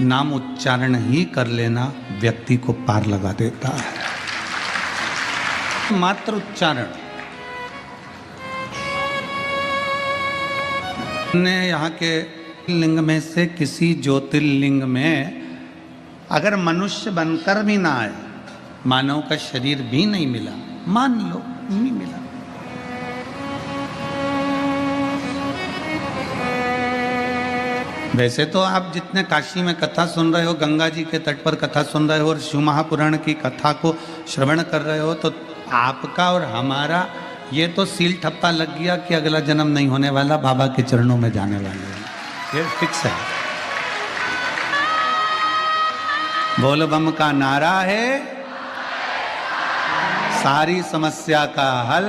नाम उच्चारण ही कर लेना व्यक्ति को पार लगा देता है। मात्र उच्चारण ने यहाँ के लिंग में से किसी ज्योतिर्लिंग में अगर मनुष्य बनकर भी ना आए, मानव का शरीर भी नहीं मिला, मान लो नहीं मिला, वैसे तो आप जितने काशी में कथा सुन रहे हो, गंगा जी के तट पर कथा सुन रहे हो और शिव महापुराण की कथा को श्रवण कर रहे हो, तो आपका और हमारा ये तो सील ठप्पा लग गया कि अगला जन्म नहीं होने वाला, बाबा के चरणों में जाने वाले हैं, ये फिक्स है। बोल बम का नारा है, सारी समस्या का हल।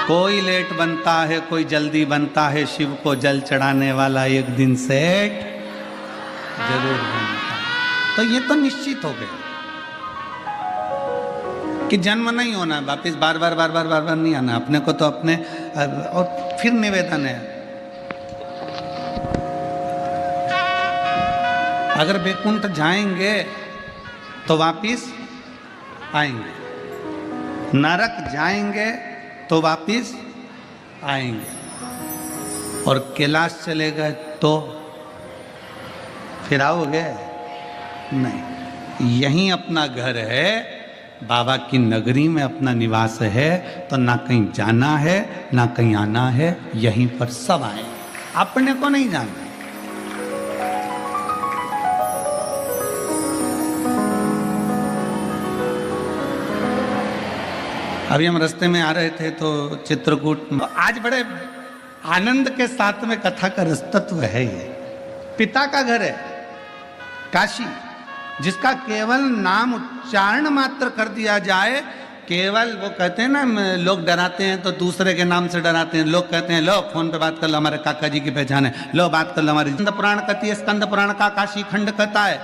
कोई लेट बनता है, कोई जल्दी बनता है, शिव को जल चढ़ाने वाला एक दिन सेठ जरूर बनता है। तो ये तो निश्चित हो गया कि जन्म नहीं होना, वापिस बार बार बार बार बार बार नहीं आना अपने को, तो अपने। और फिर निवेदन है, अगर बैकुंठ जाएंगे तो वापिस आएंगे, नरक जाएंगे तो वापिस आएंगे, और कैलाश चले गए तो फिर आओगे नहीं। यहीं अपना घर है, बाबा की नगरी में अपना निवास है, तो ना कहीं जाना है ना कहीं आना है, यहीं पर सब आए, अपने को नहीं जाना। अभी हम रास्ते में आ रहे थे तो चित्रकूट, आज बड़े आनंद के साथ में कथा का रसतत्व है। ये पिता का घर है काशी, जिसका केवल नाम उच्चारण मात्र कर दिया जाए, केवल वो कहते हैं ना, लोग डराते हैं तो दूसरे के नाम से डराते हैं। लोग कहते हैं लो फोन पे बात कर लो, हमारे काका जी की पहचान है, लो बात कर लो हमारी। स्कंद पुराण कहती है, स्कंद पुराण का काशी खंड कहता है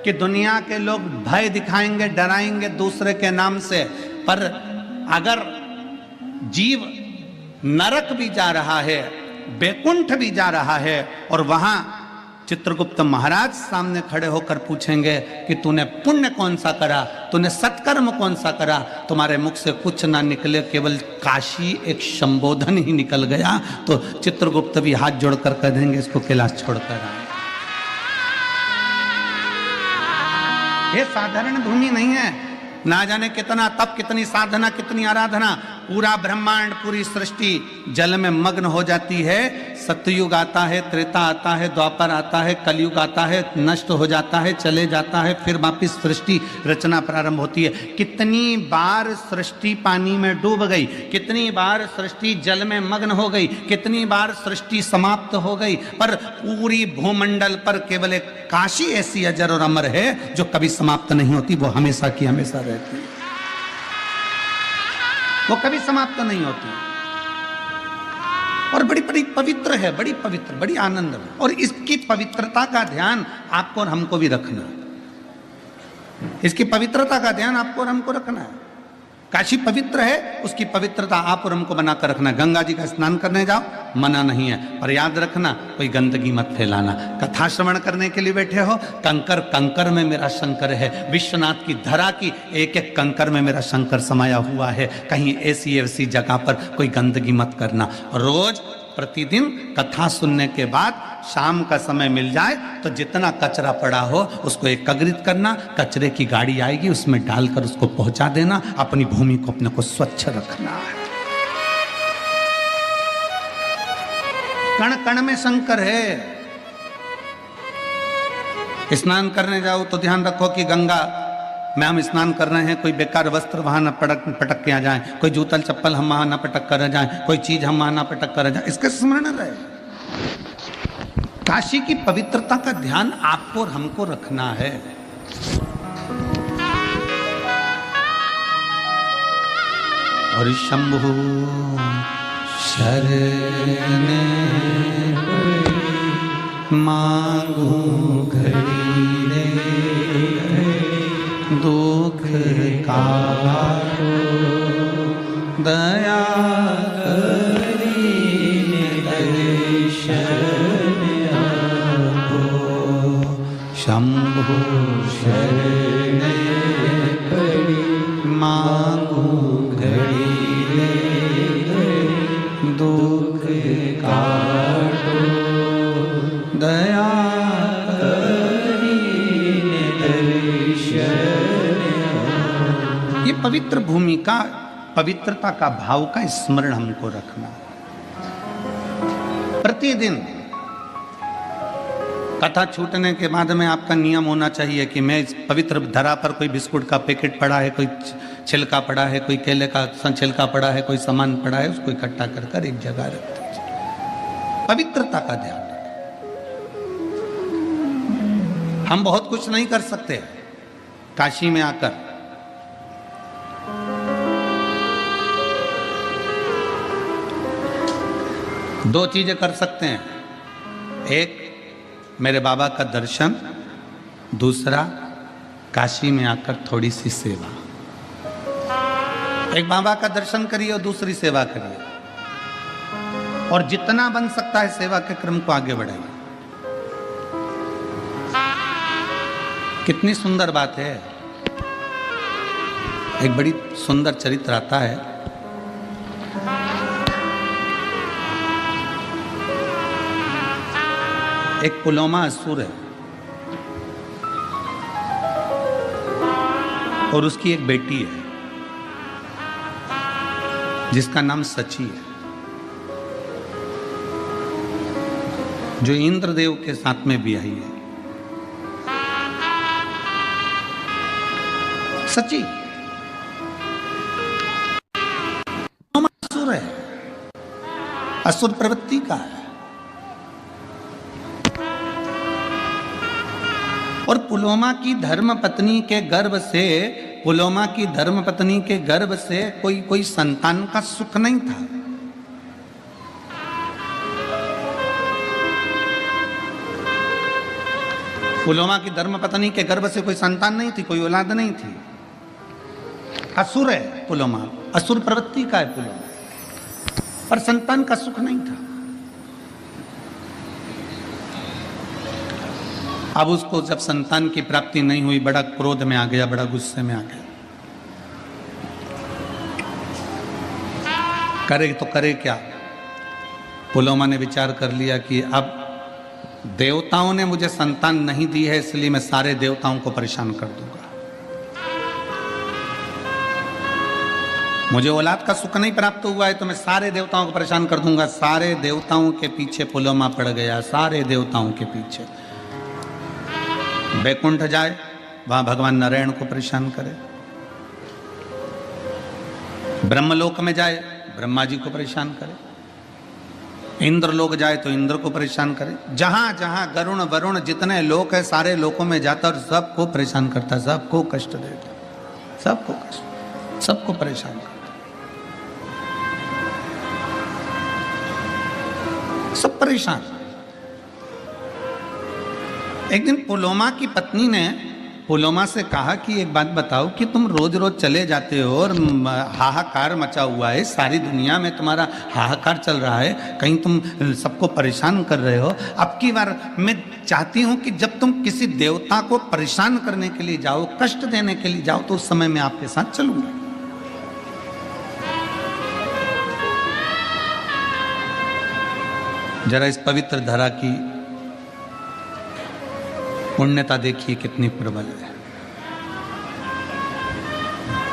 कि दुनिया के लोग भय दिखाएंगे, डराएंगे दूसरे के नाम से, पर अगर जीव नरक भी जा रहा है, बैकुंठ भी जा रहा है, और वहां चित्रगुप्त महाराज सामने खड़े होकर पूछेंगे कि तूने पुण्य कौन सा करा, तूने सत्कर्म कौन सा करा, तुम्हारे मुख से कुछ ना निकले, केवल काशी एक संबोधन ही निकल गया, तो चित्रगुप्त भी हाथ जोड़कर कह देंगे इसको कैलाश छोड़कर आए। ये साधारण भूमि नहीं है, ना जाने कितना तप, कितनी साधना, कितनी आराधना, पूरा ब्रह्मांड, पूरी सृष्टि जल में मग्न हो जाती है। सतयुग आता है, त्रेता आता है, द्वापर आता है, कलयुग आता है, नष्ट हो जाता है, चले जाता है, फिर वापिस सृष्टि रचना प्रारंभ होती है। कितनी बार सृष्टि पानी में डूब गई, कितनी बार सृष्टि जल में मग्न हो गई, कितनी बार सृष्टि समाप्त हो गई, पर पूरी भूमंडल पर केवल एक काशी ऐसी अजर और अमर है जो कभी समाप्त नहीं होती, वो हमेशा की हमेशा रहती है, वो कभी समाप्त नहीं होती, और बड़ी बड़ी पवित्र है, बड़ी पवित्र, बड़ी आनंद है। और इसकी पवित्रता का ध्यान आपको और हमको भी रखना है, इसकी पवित्रता का ध्यान आपको और हमको रखना है। काशी पवित्र है, उसकी पवित्रता आप और हमको बनाकर रखना है। गंगा जी का स्नान करने जाओ, मना नहीं है, पर याद रखना कोई गंदगी मत फैलाना। कथा श्रवण करने के लिए बैठे हो, कंकर कंकर में मेरा शंकर है, विश्वनाथ की धरा की एक एक कंकर में मेरा शंकर समाया हुआ है। कहीं ऐसी ऐसी जगह पर कोई गंदगी मत करना। रोज प्रतिदिन कथा सुनने के बाद शाम का समय मिल जाए तो जितना कचरा पड़ा हो उसको एकत्रित करना, कचरे की गाड़ी आएगी उसमें डालकर उसको पहुंचा देना, अपनी भूमि को अपने को स्वच्छ रखना है। कण कण में शंकर है। स्नान करने जाओ तो ध्यान रखो कि गंगा में हम स्नान कर रहे हैं, कोई बेकार वस्त्र वहां न पटक के आ जाए, कोई जूतल चप्पल हम वहां न पटक कर जाए, कोई चीज हम वहां न पटक कर जाए, इसका स्मरण रहे। काशी की पवित्रता का ध्यान आपको और हमको रखना है। और शंभु शरण मांगू घड़ी रे, दुख कारो दया करी दर्शन शंभो शरण पड़ी मांगू घड़ी रे घड़ी दुख काटो दया करीने दर्शन। ये पवित्र भूमि का, पवित्रता का भाव का स्मरण हमको रखना। प्रतिदिन कथा छूटने के बाद में आपका नियम होना चाहिए कि मैं इस पवित्र धरा पर, कोई बिस्कुट का पैकेट पड़ा है, कोई छिलका पड़ा है, कोई केले का छिलका पड़ा है, कोई सामान पड़ा है, उसको इकट्ठा कर कर एक जगह रख दीजिए। पवित्रता का ध्यान रखें। हम बहुत कुछ नहीं कर सकते काशी में आकर, दो चीजें कर सकते हैं। एक, मेरे बाबा का दर्शन, दूसरा काशी में आकर थोड़ी सी सेवा। एक, बाबा का दर्शन करिए और दूसरी सेवा करिए, और जितना बन सकता है सेवा के क्रम को आगे बढ़ाइए। कितनी सुंदर बात है। एक बड़ी सुंदर चरित्र आता है। एक पुलोमा असुर है और उसकी एक बेटी है जिसका नाम सची है, जो इंद्रदेव के साथ में ब्याही है। सची असुर है, असुर प्रवृत्ति का है। और पुलोमा की धर्म पत्नी के गर्भ से, पुलोमा की धर्म पत्नी के गर्भ से कोई संतान का सुख नहीं था। पुलोमा की धर्म पत्नी के गर्भ से कोई संतान नहीं थी, कोई औलाद नहीं थी। असुर है पुलोमा, असुर प्रवृत्ति का है पुलोमा, पर संतान का सुख नहीं था। अब उसको जब संतान की प्राप्ति नहीं हुई, बड़ा क्रोध में आ गया, बड़ा गुस्से में आ गया। करे तो करे क्या? पुलोमा ने विचार कर लिया कि अब देवताओं ने मुझे संतान नहीं दी है, इसलिए मैं सारे देवताओं को परेशान कर दूंगा। मुझे औलाद का सुख नहीं प्राप्त हुआ है तो मैं सारे देवताओं को परेशान कर दूंगा। सारे देवताओं के पीछे पुलोमा पड़ गया, सारे देवताओं के पीछे। बैकुंठ जाए, वहां भगवान नारायण को परेशान करे। ब्रह्मलोक में जाए, ब्रह्मा जी को परेशान करे। इंद्र लोक जाए तो इंद्र को परेशान करे। जहां जहां गरुण वरुण जितने लोक है, सारे लोकों में जाता और सबको परेशान करता, सबको कष्ट देता, सबको कष्ट, सबको परेशान करता, सब परेशान। एक दिन पुलोमा की पत्नी ने पुलोमा से कहा कि एक बात बताओ कि तुम रोज रोज चले जाते हो और हाहाकार मचा हुआ है, सारी दुनिया में तुम्हारा हाहाकार चल रहा है, कहीं तुम सबको परेशान कर रहे हो। अब की बार मैं चाहती हूं कि जब तुम किसी देवता को परेशान करने के लिए जाओ, कष्ट देने के लिए जाओ, तो उस समय मैं आपके साथ चलूंगा। जरा इस पवित्र धरा की पुण्यता देखिए कितनी प्रबल है।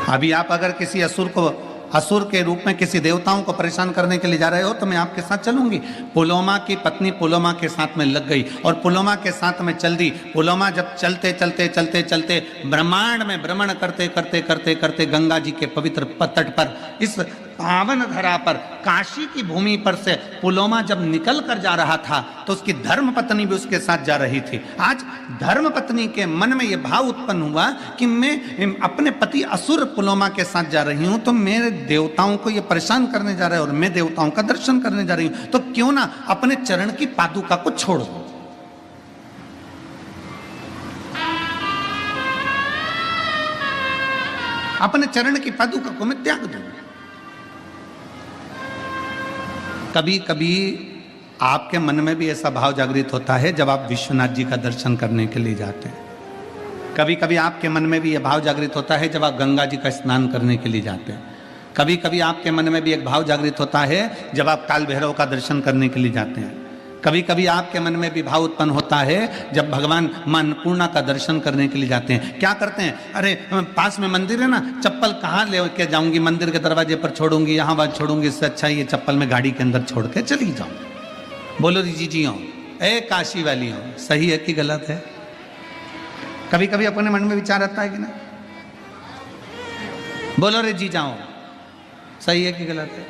अभी आप अगर किसी असुर के रूप में किसी देवताओं को परेशान करने के लिए जा रहे हो तो मैं आपके साथ चलूंगी। पुलोमा की पत्नी पुलोमा के साथ में लग गई और पुलोमा के साथ में चल दी। पुलोमा जब चलते चलते चलते चलते ब्रह्मांड में भ्रमण करते करते करते करते गंगा जी के पवित्र तट पर, इस पावन धरा पर, काशी की भूमि पर से पुलोमा जब निकल कर जा रहा था तो उसकी धर्म पत्नी भी उसके साथ जा रही थी। आज धर्म पत्नी के मन में यह भाव उत्पन्न हुआ कि मैं अपने पति असुर पुलोमा के साथ जा रही हूं, तो मेरे देवताओं को ये परेशान करने जा रहे हैं और मैं देवताओं का दर्शन करने जा रही हूं, तो क्यों ना अपने चरण की पादुका को छोड़ दो। अपने चरण की पादुका को मैं त्याग दूं। कभी कभी आपके मन में भी ऐसा भाव जागृत होता है जब आप विश्वनाथ जी का दर्शन करने के लिए जाते हैं। कभी कभी आपके मन में भी यह भाव जागृत होता है जब आप गंगा जी का स्नान करने के लिए जाते हैं। कभी कभी आपके मन में भी एक भाव जागृत होता है जब आप काल भैरव का दर्शन करने के लिए जाते हैं। कभी कभी आपके मन में भी भाव उत्पन्न होता है जब भगवान मां अन्नपूर्णा का दर्शन करने के लिए जाते हैं। क्या करते हैं, अरे पास में मंदिर है ना, चप्पल कहाँ ले के जाऊंगी, मंदिर के दरवाजे पर छोड़ूंगी, यहाँ बात छोड़ूंगी, इससे अच्छा ये चप्पल में गाड़ी के अंदर छोड़ के चली जाऊं। बोलो जी हो, ए काशी वाली हो, सही है कि गलत है? कभी कभी अपने मन में विचार आता है कि ना? बोलो रे जी जाओ, सही है कि गलत है?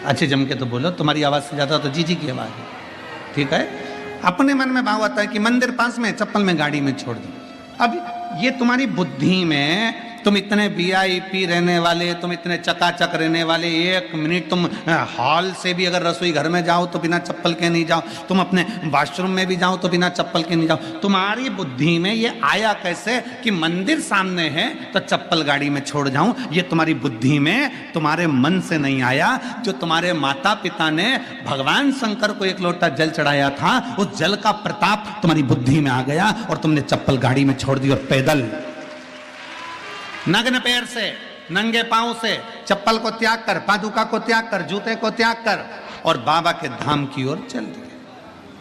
अच्छे जम के तो बोलो, तुम्हारी आवाज से ज्यादा तो जी की आवाज है। ठीक है, अपने मन में भाव आता है कि मंदिर पास में, चप्पल में गाड़ी में छोड़ दो। अब ये तुम्हारी बुद्धि में, तुम इतने वीआईपी रहने वाले, तुम इतने चकाचक रहने वाले, एक मिनट तुम हॉल से भी अगर रसोई घर में जाओ तो बिना चप्पल के नहीं जाओ, तुम अपने वॉशरूम में भी जाओ तो बिना चप्पल के नहीं जाओ। तुम्हारी बुद्धि में ये आया कैसे कि मंदिर सामने है तो चप्पल गाड़ी में छोड़ जाऊं? ये तुम्हारी बुद्धि में, तुम्हारे मन से नहीं आया। जो तुम्हारे माता पिता ने भगवान शंकर को एक लोटा जल चढ़ाया था, उस जल का प्रताप तुम्हारी बुद्धि में आ गया और तुमने चप्पल गाड़ी में छोड़ दी और पैदल नग्न पैर से, नंगे पांव से, चप्पल को त्याग कर, पादुका को त्याग कर, जूते को त्याग कर और बाबा के धाम की ओर चल दिए,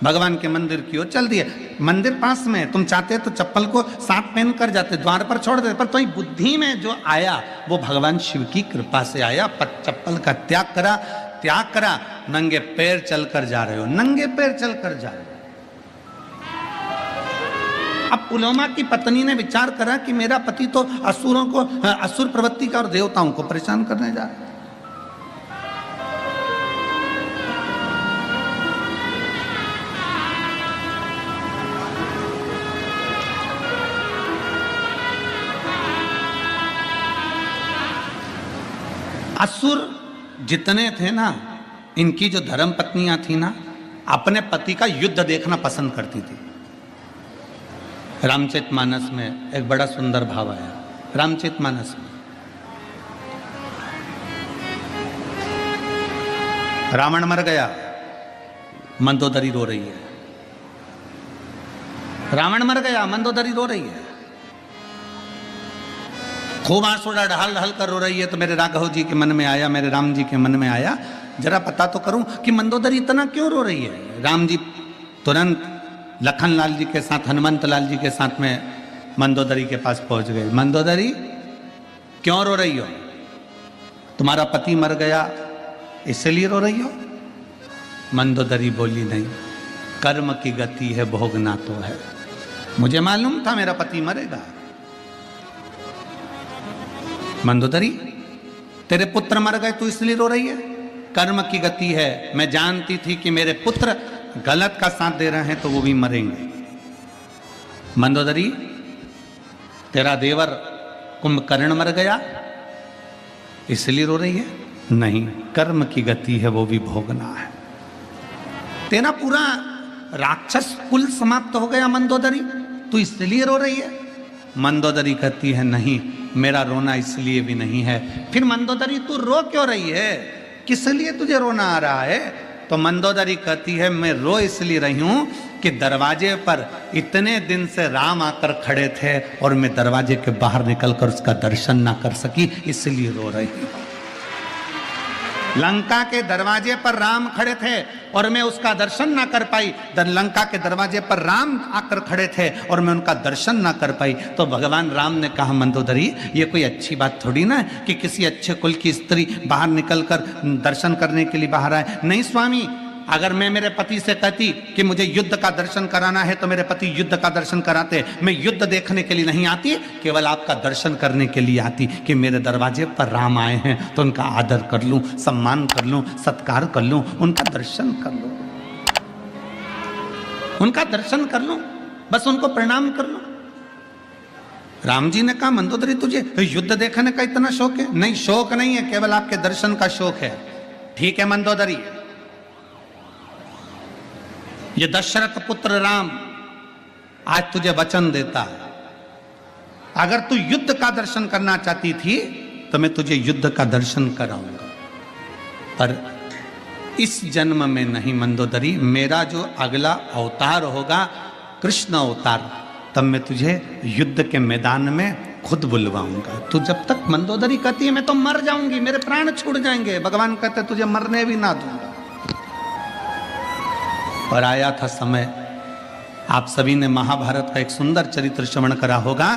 भगवान के मंदिर की ओर चल दिए। मंदिर पास में, तुम चाहते तो चप्पल को साथ पहन कर जाते, द्वार पर छोड़ देते, पर तुम्हारी बुद्धि में जो आया वो भगवान शिव की कृपा से आया। पर चप्पल का त्याग करा, नंगे पैर चलकर जा रहे हो, नंगे पैर चलकर जा रहे हो। अब पुलोमा की पत्नी ने विचार करा कि मेरा पति तो असुरों को, असुर प्रवृत्ति का और देवताओं को परेशान करने जा रहा है। असुर जितने थे ना, इनकी जो धर्म पत्नियां थी ना, अपने पति का युद्ध देखना पसंद करती थी। रामचरितमानस में एक बड़ा सुंदर भाव आया। रामचरितमानस में रावण मर गया, मंदोदरी रो रही है। रावण मर गया, मंदोदरी रो रही है, खूब आंसू ढल ढल कर रो रही है। तो मेरे राघव जी के मन में आया, मेरे राम जी के मन में आया, जरा पता तो करूं कि मंदोदरी इतना क्यों रो रही है। राम जी तुरंत लखन लाल जी के साथ, हनुमंत लाल जी के साथ में मंदोदरी के पास पहुंच गए। मंदोदरी क्यों रो रही हो? तुम्हारा पति मर गया इसलिए रो रही हो? मंदोदरी बोली नहीं, कर्म की गति है, भोगना तो है। मुझे मालूम था मेरा पति मरेगा। मंदोदरी, तेरे पुत्र मर गए तू इसलिए रो रही है? कर्म की गति है, मैं जानती थी कि मेरे पुत्र गलत का साथ दे रहे हैं तो वो भी मरेंगे। मंदोदरी, तेरा देवर कुंभकर्ण मर गया इसलिए रो रही है? नहीं, कर्म की गति है, वो भी भोगना है। तेरा पूरा राक्षस कुल समाप्त हो गया मंदोदरी, तू इसलिए रो रही है? मंदोदरी कहती है नहीं, मेरा रोना इसलिए भी नहीं है। फिर मंदोदरी तू रो क्यों रही है? किस लिए तुझे रोना आ रहा है? तो मंदोदरी कहती है मैं रो इसलिए रही हूं कि दरवाजे पर इतने दिन से राम आकर खड़े थे और मैं दरवाजे के बाहर निकलकर उसका दर्शन ना कर सकी, इसलिए रो रही हूं। लंका के दरवाजे पर राम खड़े थे और मैं उसका दर्शन ना कर पाई। लंका के दरवाजे पर राम आकर खड़े थे और मैं उनका दर्शन ना कर पाई। तो भगवान राम ने कहा मंदोदरी, ये कोई अच्छी बात थोड़ी ना है कि किसी अच्छे कुल की स्त्री बाहर निकलकर दर्शन करने के लिए बाहर आए। नहीं स्वामी, अगर मैं मेरे पति से कहती कि मुझे युद्ध का दर्शन कराना है तो मेरे पति युद्ध का दर्शन कराते। मैं युद्ध देखने के लिए नहीं आती, केवल आपका दर्शन करने के लिए आती कि मेरे दरवाजे पर राम आए हैं तो उनका आदर कर लूं, सम्मान कर लूं, सत्कार कर लूं, उनका दर्शन कर लूं, उनका दर्शन कर लूं, बस उनको प्रणाम कर लूं। राम जी ने कहा मंदोदरी तुझे युद्ध देखने का इतना शौक है? नहीं, शौक नहीं है, केवल आपके दर्शन का शौक है। ठीक है मंदोदरी, ये दशरथ पुत्र राम आज तुझे वचन देता है, अगर तू युद्ध का दर्शन करना चाहती थी तो मैं तुझे युद्ध का दर्शन कराऊंगा, पर इस जन्म में नहीं मंदोदरी, मेरा जो अगला अवतार होगा कृष्ण अवतार, तब मैं तुझे युद्ध के मैदान में खुद बुलवाऊंगा। तू जब तक मंदोदरी कहती है मैं तो मर जाऊंगी, मेरे प्राण छूट जाएंगे, भगवान कहते तुझे मरने भी ना दूंगा। और आया था समय, आप सभी ने महाभारत का एक सुंदर चरित्र श्रवण करा होगा।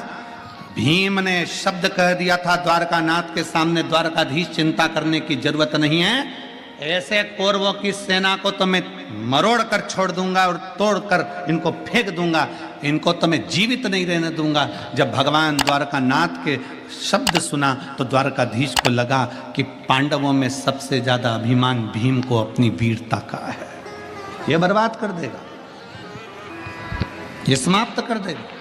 भीम ने शब्द कह दिया था द्वारकानाथ के सामने, द्वारकाधीश चिंता करने की जरूरत नहीं है, ऐसे कौरवों की सेना को तो मैं मरोड़ कर छोड़ दूंगा और तोड़कर इनको फेंक दूंगा, इनको तो मैं जीवित नहीं रहने दूंगा। जब भगवान द्वारकानाथ के शब्द सुना तो द्वारकाधीश को लगा कि पांडवों में सबसे ज्यादा अभिमान भीम को अपनी वीरता का है, ये बर्बाद कर देगा, ये समाप्त कर देगा।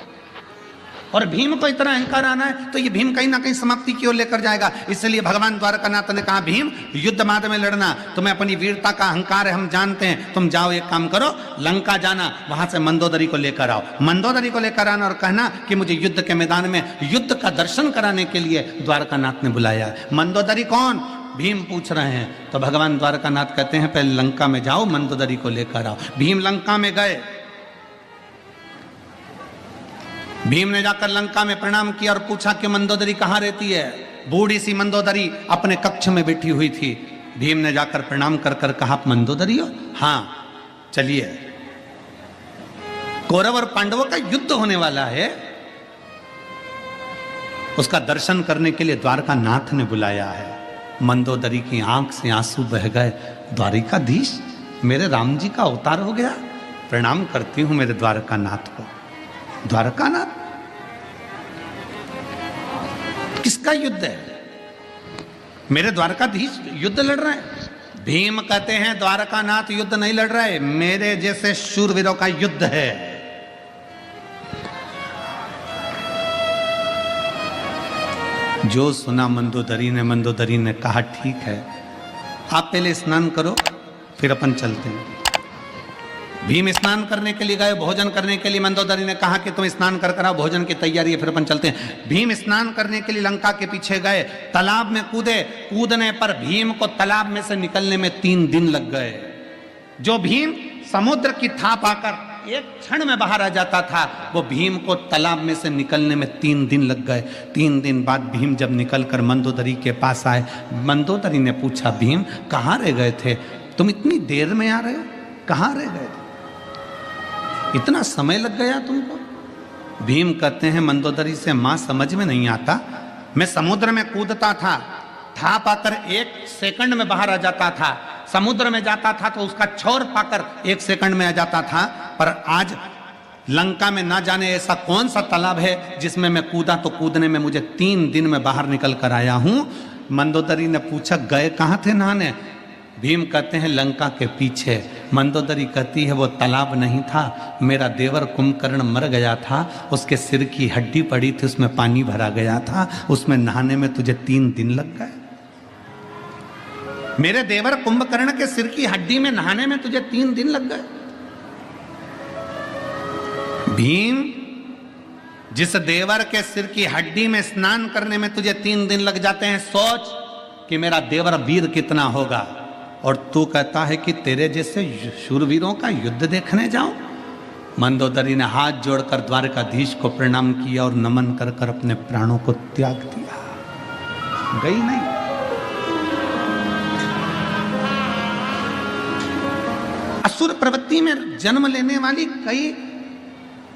और भीम को इतना अहंकार आना है तो ये भीम कहीं ना कहीं समाप्ति की ओर लेकर जाएगा। इसलिए भगवान द्वारकानाथ ने कहा भीम युद्ध मार्ग में लड़ना, तुम्हें अपनी वीरता का अहंकार है, हम जानते हैं, तुम जाओ एक काम करो, लंका जाना, वहां से मंदोदरी को लेकर आओ, मंदोदरी को लेकर आना और कहना कि मुझे युद्ध के मैदान में युद्ध का दर्शन कराने के लिए द्वारकानाथ ने बुलाया। मंदोदरी कौन? भीम पूछ रहे हैं। तो भगवान द्वारकानाथ कहते हैं पहले लंका में जाओ, मंदोदरी को लेकर आओ। भीम लंका में गए, भीम ने जाकर लंका में प्रणाम किया और पूछा कि मंदोदरी कहाँ रहती है। बूढ़ी सी मंदोदरी अपने कक्ष में बैठी हुई थी। भीम ने जाकर प्रणाम कर कर कहा मंदोदरी हो? हाँ, चलिए, कौरव और पांडवों का युद्ध होने वाला है, उसका दर्शन करने के लिए द्वारकानाथ ने बुलाया है। मंदोदरी की आंख से आंसू बह गए। द्वारिकाधीश, मेरे राम जी का अवतार हो गया, प्रणाम करती हूं मेरे द्वारकानाथ को। द्वारकानाथ किसका युद्ध है? मेरे द्वारकाधीश युद्ध लड़ रहे हैं। भीम कहते हैं द्वारकानाथ युद्ध नहीं लड़ रहे, मेरे जैसे शूरवीरों का युद्ध है। जो सुना मंदोदरी ने कहा ठीक है, आप पहले स्नान करो फिर अपन चलते हैं। भीम स्नान करने के लिए गए, भोजन करने के लिए मंदोदरी ने कहा कि तुम स्नान कर कर आओ, भोजन की तैयारी है, फिर अपन चलते हैं। भीम स्नान करने के लिए लंका के पीछे गए, तालाब में कूदे, कूदने पर भीम को तालाब में से निकलने में 3 दिन लग गए। जो भीम समुद्र की थाप आकर एक क्षण में बाहर आ जाता था, वो भीम को तालाब में से निकलने में 3 दिन लग गए। 3 दिन बाद भीम जब निकलकर मंदोदरी के पास आए, मंदोदरी ने पूछा भीम कहाँ रह गए थे, तुम इतनी देर में आ रहे हो, कहाँ रह गए थे, इतना समय लग गया तुमको? भीम कहते हैं मंदोदरी से मां समझ में नहीं आता, मैं समुद्र में कूदता था, था पाकर 1 सेकंड में बाहर आ जाता था, समुद्र में जाता था तो उसका छोर पाकर 1 सेकंड में आ जाता था, पर आज लंका में ना जाने ऐसा कौन सा तालाब है जिसमें मैं कूदा तो कूदने में मुझे 3 दिन में बाहर निकल कर आया हूं। मंदोदरी ने पूछा गए कहां थे नहाने? भीम कहते हैं लंका के पीछे। मंदोदरी कहती है वो तालाब नहीं था, मेरा देवर कुंभकर्ण मर गया था, उसके सिर की हड्डी पड़ी थी, उसमें पानी भरा गया था, उसमें नहाने में तुझे 3 दिन लग गए। मेरे देवर कुंभकर्ण के सिर की हड्डी में नहाने में तुझे 3 दिन लग गए। भीम, जिस देवर के सिर की हड्डी में स्नान करने में तुझे 3 दिन लग जाते हैं, सोच कि मेरा देवर वीर कितना होगा। और तू कहता है कि तेरे जैसे शूरवीरों का युद्ध देखने जाऊं? मंदोदरी ने हाथ जोड़कर द्वारकाधीश को प्रणाम किया और नमन कर कर अपने प्राणों को त्याग दिया। गई नहीं। असुर प्रवृत्ति में जन्म लेने वाली कई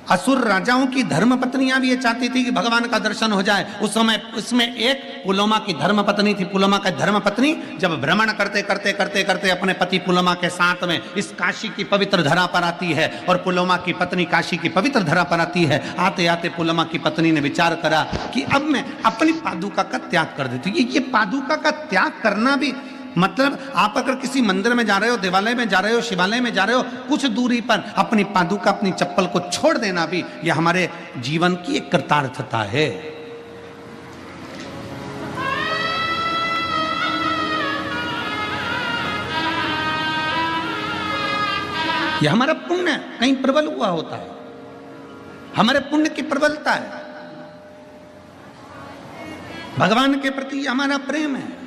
असुर राजाओं की धर्म पत्नियां भी ये चाहती थी कि भगवान का दर्शन हो जाए। उस समय इसमें एक पुलोमा की धर्म पत्नी थी। पुलोमा का धर्म पत्नी जब भ्रमण करते करते करते करते अपने पति पुलोमा के साथ में इस काशी की पवित्र धरा पर आती है और पुलोमा की पत्नी काशी की पवित्र धरा पर आती है। आते आते पुलोमा की पत्नी ने विचार करा कि अब मैं अपनी पादुका का त्याग कर देती हूँ। ये पादुका का त्याग करना भी मतलब आप अगर किसी मंदिर में जा रहे हो, देवालय में जा रहे हो, शिवालय में जा रहे हो, कुछ दूरी पर अपनी पादुका, अपनी चप्पल को छोड़ देना भी यह हमारे जीवन की एक कृतार्थता है। यह हमारा पुण्य कहीं प्रबल हुआ होता है, हमारे पुण्य की प्रबलता है, भगवान के प्रति हमारा प्रेम है।